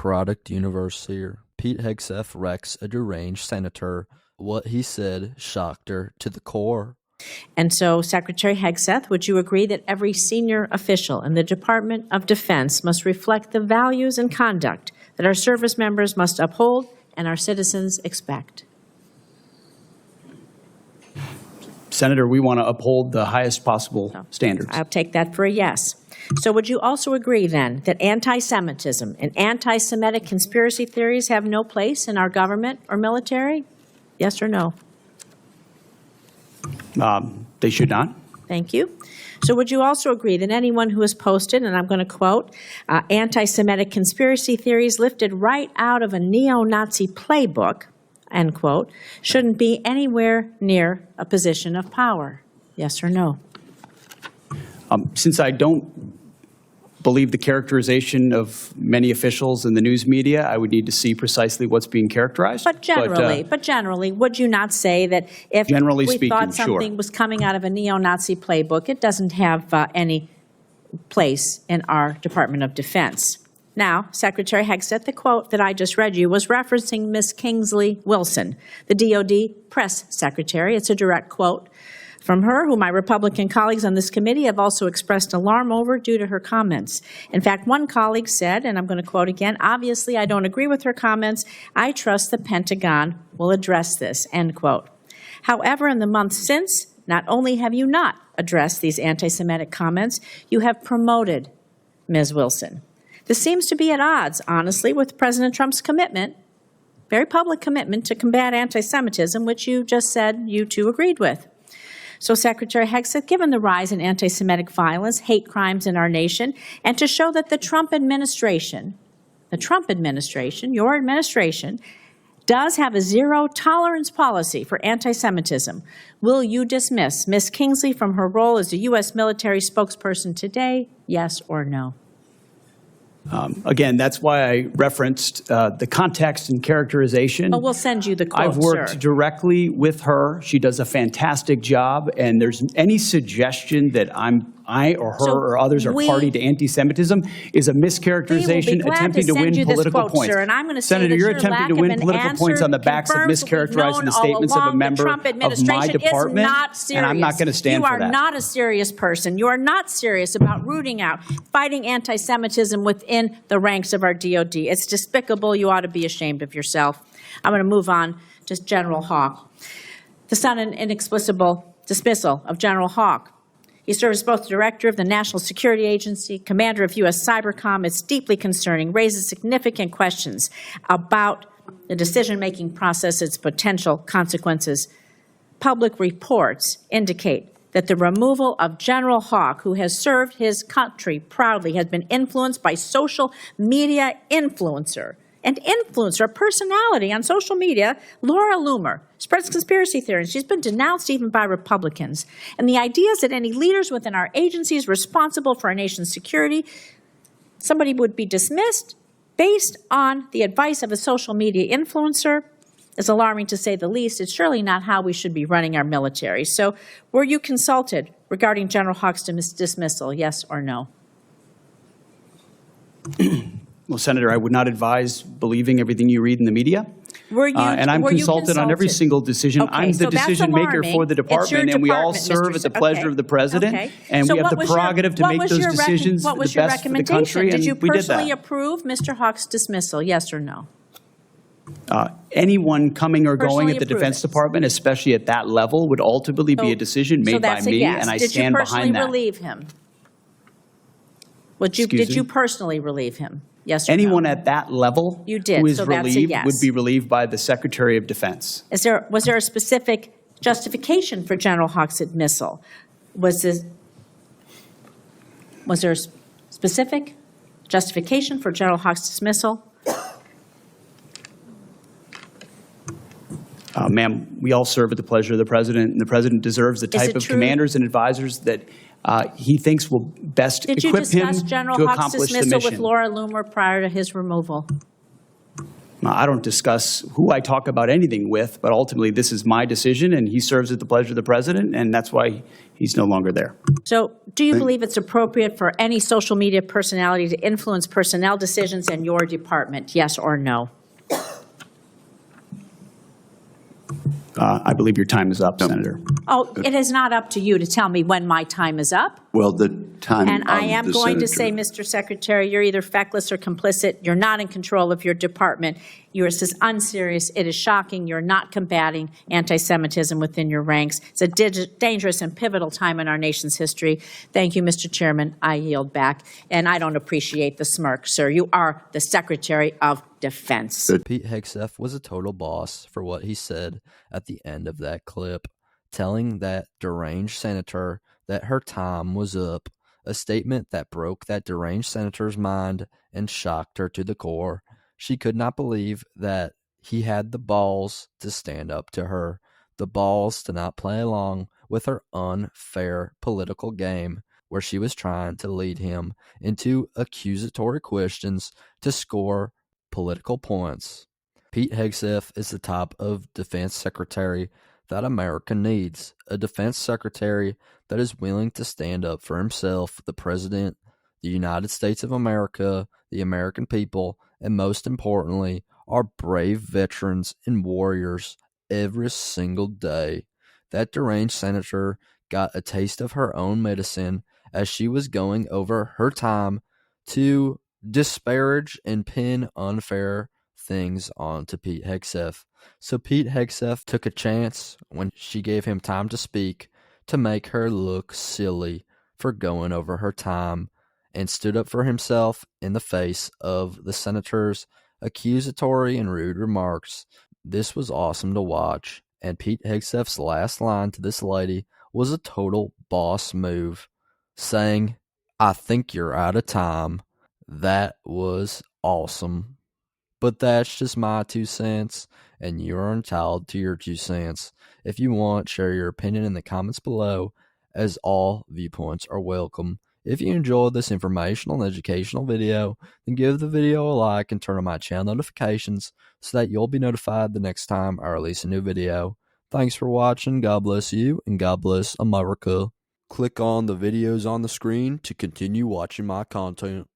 product university, Pete Hegseth WRECKS, a deranged senator. What he said shocked her to the core. And so, Secretary Hegseth, would you agree that every senior official in the Department of Defense must reflect the values and conduct that our service members must uphold and our citizens expect? Senator, we want to uphold the highest possible standards. I'll take that for a yes. So would you also agree, then, that anti-Semitism and anti-Semitic conspiracy theories have no place in our government or military? Yes or no? They should not. Thank you. So would you also agree that anyone who has posted, and I'm going to quote, anti-Semitic conspiracy theories lifted right out of a neo-Nazi playbook, end quote, shouldn't be anywhere near a position of power? Yes or no? Since I don't believe the characterization of many officials in the news media, I would need to see precisely what's being characterized. But generally, would you not say that if we thought something was coming out of a neo-Nazi playbook, it doesn't have any place in our Department of Defense? Now, Secretary Hegseth, the quote that I just read you was referencing Ms. Kingsley Wilson, the DOD press secretary. It's a direct quote from her, who my Republican colleagues on this committee have also expressed alarm over due to her comments. In fact, one colleague said, and I'm going to quote again, "Obviously, I don't agree with her comments. I trust the Pentagon will address this," end quote. However, in the months since, not only have you not addressed these anti-Semitic comments, you have promoted Ms. Wilson. This seems to be at odds, honestly, with President Trump's commitment, very public commitment, to combat anti-Semitism, which you just said you too agreed with. So, Secretary Hegseth, given the rise in anti-Semitic violence, hate crimes in our nation, and to show that the Trump administration, your administration, does have a zero-tolerance policy for anti-Semitism, will you dismiss Ms. Kingsley from her role as a U.S. military spokesperson today, yes or no? Again, that's why I referenced the context and characterization. Well, we'll send you the quote, I've worked directly with her. She does a fantastic job, and there's any suggestion that I or her or others are party to anti-Semitism is a mischaracterization attempting to win political points. Sir, and I'm going to Senator, say you're attempting to win political points on the backs of mischaracterizing the statements of a member of my department, and I'm not going to stand for that. You are not a serious person. You are not serious about rooting out, fighting anti-Semitism within the ranks of our DOD. It's despicable. You ought to be ashamed of yourself. I'm going to move on to General Hawk. The sudden and inexplicable dismissal of General Hawk. He serves both the director of the National Security Agency, commander of U.S. Cybercom. It's deeply concerning, raises significant questions about the decision-making process, its potential consequences. Public reports indicate that the removal of General Hawk, who has served his country proudly, has been influenced by social media influencer, a personality on social media, Laura Loomer, spreads conspiracy theories. She's been denounced even by Republicans. And the idea is that any leaders within our agencies responsible for our nation's security, somebody would be dismissed based on the advice of a social media influencer, is alarming to say the least. It's surely not how we should be running our military. So were you consulted regarding General Hawk's dismissal, yes or no? Well, Senator, I would not advise believing everything you read in the media. And I'm consulted on every single decision. Okay, I'm the decision maker for the department, and we all serve at the pleasure of the president. Okay. And so we have the prerogative to make those decisions the best for the country. Did you and we did personally that. approve Mr. Hawk's dismissal, yes or no? Anyone coming or going at the approve Defense it. Department, especially at that level, would ultimately be a decision made by me, and I stand behind that. Did you personally relieve him? Did you personally relieve him? Yes or Anyone no? at that level You did, who is so that's a relieved yes. would be relieved by the Secretary of Defense. Was there a specific justification for General Hawk's dismissal? Was there a specific justification for General Hawk's dismissal? Ma'am, we all serve at the pleasure of the President, and the President deserves the type of commanders and advisors that he thinks will best equip him to accomplish the mission. Did you discuss General Hawk's dismissal with Laura Loomer prior to his removal? I don't discuss who I talk about anything with, but ultimately this is my decision, and he serves at the pleasure of the president, and that's why he's no longer there. So do you believe it's appropriate for any social media personality to influence personnel decisions in your department, yes or no? I believe your time is up, Senator. Oh, it is not up to you to tell me when my time is up. Well, the time And I of am the going to senator. say, Mr. Secretary, you're either feckless or complicit. You're not in control of your department. You're as unserious. It is shocking. You're not combating anti-Semitism within your ranks. It's a dangerous and pivotal time in our nation's history. Thank you, Mr. Chairman. I yield back. And I don't appreciate the smirk, sir. You are the Secretary of Defense. Pete Hegseth was a total boss for what he said at the end of that clip, telling that deranged senator that her time was up, a statement that broke that deranged senator's mind and shocked her to the core. She could not believe that he had the balls to stand up to her, the balls to not play along with her unfair political game where she was trying to lead him into accusatory questions to score political points. Pete Hegseth is the type of defense secretary that America needs, a defense secretary that is willing to stand up for himself, the president, the United States of America, the American people, and most importantly, our brave veterans and warriors every single day. That deranged senator got a taste of her own medicine as she was going over her time to disparage and pin unfair things onto Pete Hegseth. So Pete Hegseth took a chance when she gave him time to speak to make her look silly for going over her time and stood up for himself in the face of the senator's accusatory and rude remarks. This was awesome to watch, and Pete Hegseth's last line to this lady was a total boss move, saying, "I think you're out of time." That was awesome. But that's just my 2 cents, and you're entitled to your 2 cents. If you want, share your opinion in the comments below, as all viewpoints are welcome. If you enjoyed this informational and educational video, then give the video a like and turn on my channel notifications so that you'll be notified the next time I release a new video. Thanks for watching, God bless you, and God bless America. Click on the videos on the screen to continue watching my content.